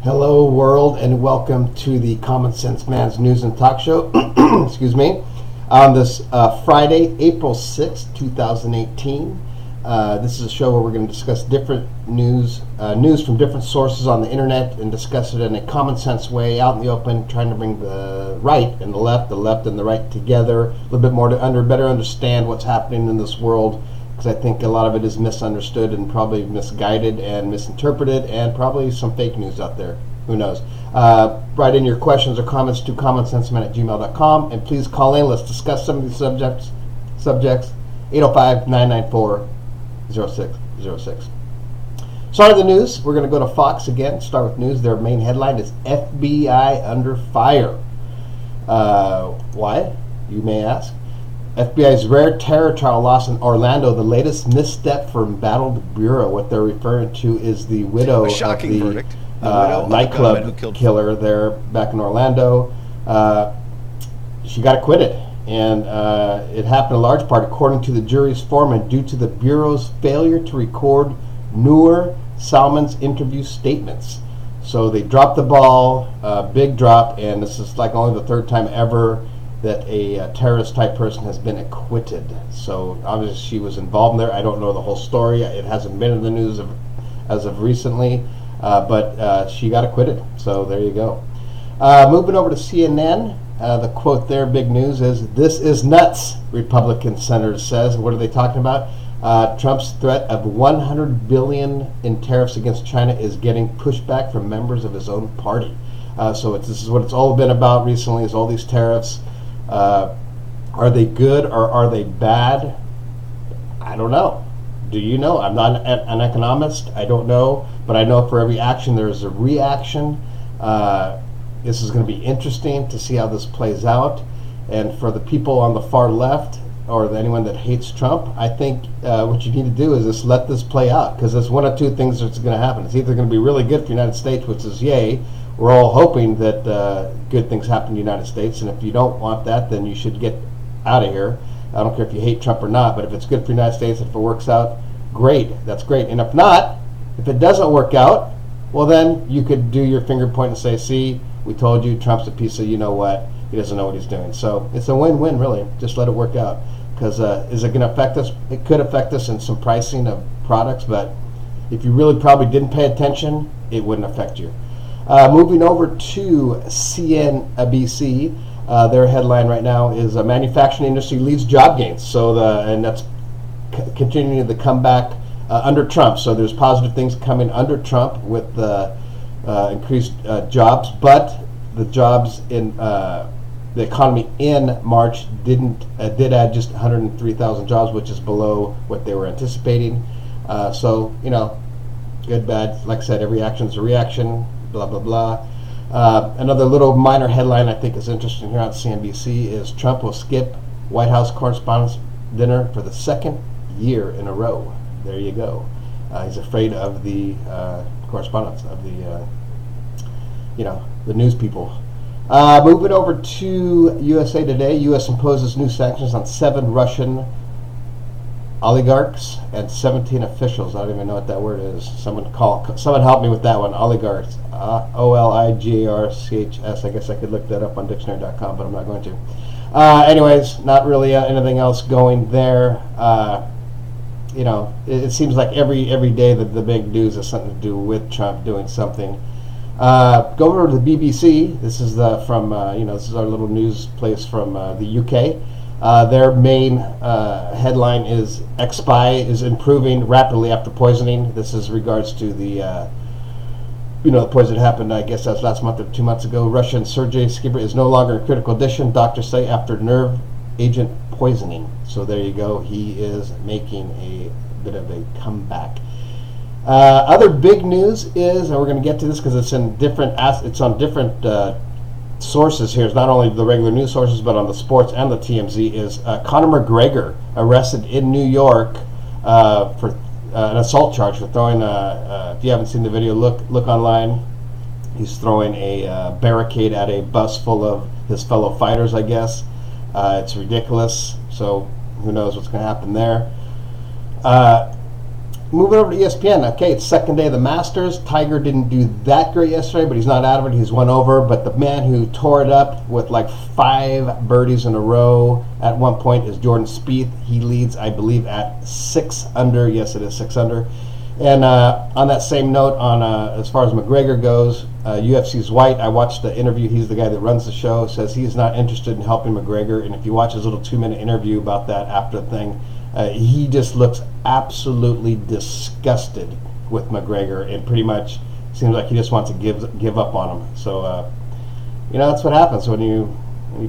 Hello, world, and welcome to the Common Sense Man's News and Talk Show. Excuse me. On this Friday, April 6th, 2018. This is a show where we're going to discuss different news from different sources on the internet and discuss it in a common sense way, out in the open, trying to bring the right and the left and the right together a little bit more to better understand what's happening in this world. Because I think a lot of it is misunderstood and probably misguided and misinterpreted, and probably some fake news out there. Who knows? Write in your questions or comments to commonsenseman@gmail.com, and please call in. Let's discuss some of these subjects. 805-994-0606. Start of the news. We're going to go to Fox again. Start with news. Their main headline is FBI under fire. Why, you may ask? FBI's rare terror trial loss in Orlando, the latest misstep for embattled bureau. What they're referring to is the widow of the nightclub killer there back in Orlando. She got acquitted, and it happened in large part, according to the jury's foreman, due to the bureau's failure to record Noor Salman's interview statements. So they dropped the ball, big drop, and this is like only the third time ever that a terrorist type person has been acquitted. So obviously she was involved in there. I don't know the whole story. It hasn't been in the news as of recently, but she got acquitted. So there you go. Moving over to CNN, the quote there, big news, is "This is nuts," Republican senator says. What are they talking about? Trump's threat of $100 billion in tariffs against China is getting pushback from members of his own party. So this is what it's all been about recently, is all these tariffs. Are they good or are they bad? I don't know. Do you know? I'm not an economist. I don't know. But I know for every action there is a reaction. This is going to be interesting to see how this plays out. And for the people on the far left, or anyone that hates Trump, I think what you need to do is just let this play out. Because there's one of two things that's going to happen. It's either going to be really good for the United States, which is yay. We're all hoping that good things happen in the United States, and if you don't want that, then you should get out of here. I don't care if you hate Trump or not, but if it's good for the United States, if it works out, great, that's great. And if not, if it doesn't work out, well then you could do your finger point and say, see, we told you Trump's a piece of you-know-what, he doesn't know what he's doing. So it's a win-win, really. Just let it work out. Because is it going to affect us? It could affect us in some pricing of products, but if you really probably didn't pay attention, it wouldn't affect you. Moving over to CNBC, their headline right now is "Manufacturing Industry Leads Job Gains." So and that's continuing the comeback under Trump. So there's positive things coming under Trump with increased jobs, but the jobs in the economy in March did add just 103,000 jobs, which is below what they were anticipating. So good, bad. Like I said, every action is a reaction. Blah, blah, blah. Another little minor headline I think is interesting here on CNBC is Trump will skip White House Correspondents' Dinner for the second year in a row. There you go. He's afraid of the correspondents, of the news people. Moving over to USA Today, U.S. imposes new sanctions on 7 Russian oligarchs and 17 officials. I don't even know what that word is. Someone help me with that one. Oligarchs. Oligarchs. I guess I could look that up on dictionary.com, but I'm not going to. Anyways, not really anything else going there. It seems like every day that the big news has something to do with Trump doing something. Go over to the BBC. This is this is our little news place from the UK. Their main headline is "Ex-spy is improving rapidly after poisoning." This is regards to the the poison happened, I guess that was last month or 2 months ago. Russian Sergei Skripal is no longer in critical condition, doctors say, after nerve agent poisoning. So there you go. He is making a bit of a comeback. Other big news is, and we're going to get to this because it's on different sources here. It's not only the regular news sources, but on the sports and the TMZ, is Conor McGregor arrested in New York for an assault charge for throwing if you haven't seen the video, look online. He's throwing a barricade at a bus full of his fellow fighters, I guess. It's ridiculous. So who knows what's going to happen there. moving over to ESPN. Okay, it's second day of the Masters. Tiger didn't do that great yesterday, but he's not out of it. He's 1 over. But the man who tore it up with like 5 birdies in a row at one point is Jordan Spieth. He leads, I believe, at 6 under. Yes, it is 6 under. And on that same note, on as far as McGregor goes, UFC's White, I watched the interview. He's the guy that runs the show. Says he's not interested in helping McGregor. And if you watch his little 2-minute interview about that after the thing, he just looks absolutely disgusted with McGregor, and pretty much seems like he just wants to give up on him. So, that's what happens when you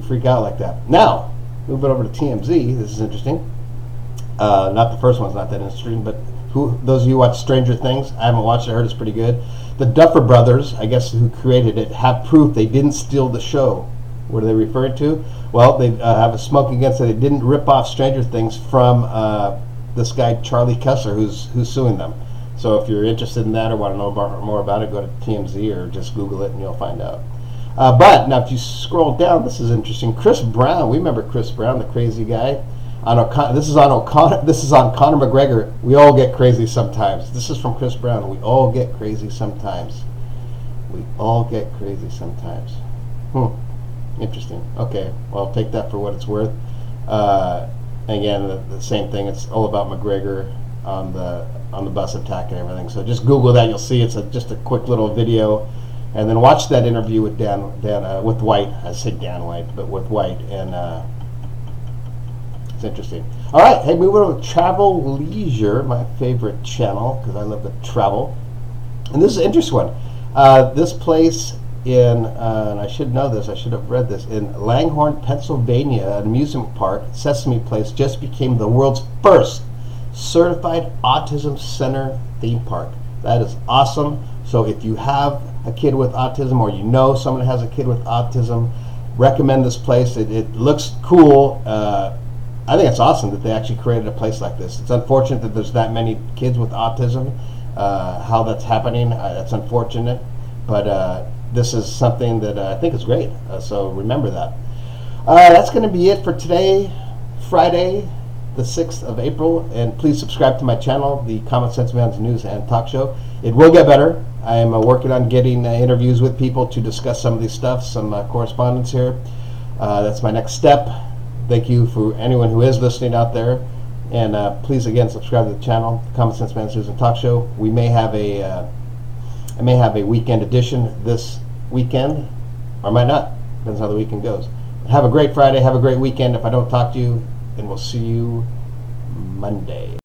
freak out like that. Now, moving over to TMZ. This is interesting. Not the first one's not that interesting, but those of you who watch Stranger Things, I haven't watched it. I heard it's pretty good. The Duffer Brothers, I guess, who created it, have proof they didn't steal the show. What are they referring to? Well, they have a smoke against it. They didn't rip off Stranger Things from this guy, Charlie Kessler, who's suing them. So if you're interested in that or want to know more about it, go to TMZ or just Google it and you'll find out. But now if you scroll down, this is interesting. Chris Brown, we remember Chris Brown, the crazy guy. This is on Conor McGregor. We all get crazy sometimes. This is from Chris Brown. We all get crazy sometimes. We all get crazy sometimes. Interesting. Okay, well, take that for what it's worth. Again, the same thing. It's all about McGregor on the bus attack and everything. So just Google that. You'll see it's just a quick little video, and then watch that interview with with White. I said Dan White, but with White, and it's interesting. All right, hey, moving over to Travel Leisure, my favorite channel because I love to travel. And this is an interesting one. This place in, and I should know this, I should have read this, in Langhorne, Pennsylvania, an amusement park, Sesame Place, just became the world's first certified autism center theme park. That is awesome. So if you have a kid with autism, or you know someone has a kid with autism, recommend this place. It looks cool. I think it's awesome that they actually created a place like this. It's unfortunate that there's that many kids with autism. How that's happening, that's unfortunate. But this is something that I think is great. So remember that. That's going to be it for today, Friday, the 6th of April. And please subscribe to my channel, the Common Sense Man's News and Talk Show. It will get better. I am working on getting interviews with people to discuss some of these stuff, some correspondence here. That's my next step. Thank you for anyone who is listening out there. And please, again, subscribe to the channel, Common Sense Man's News and Talk Show. We may have I may have a weekend edition this weekend, or I might not. Depends how the weekend goes. Have a great Friday. Have a great weekend if I don't talk to you, and we'll see you Monday.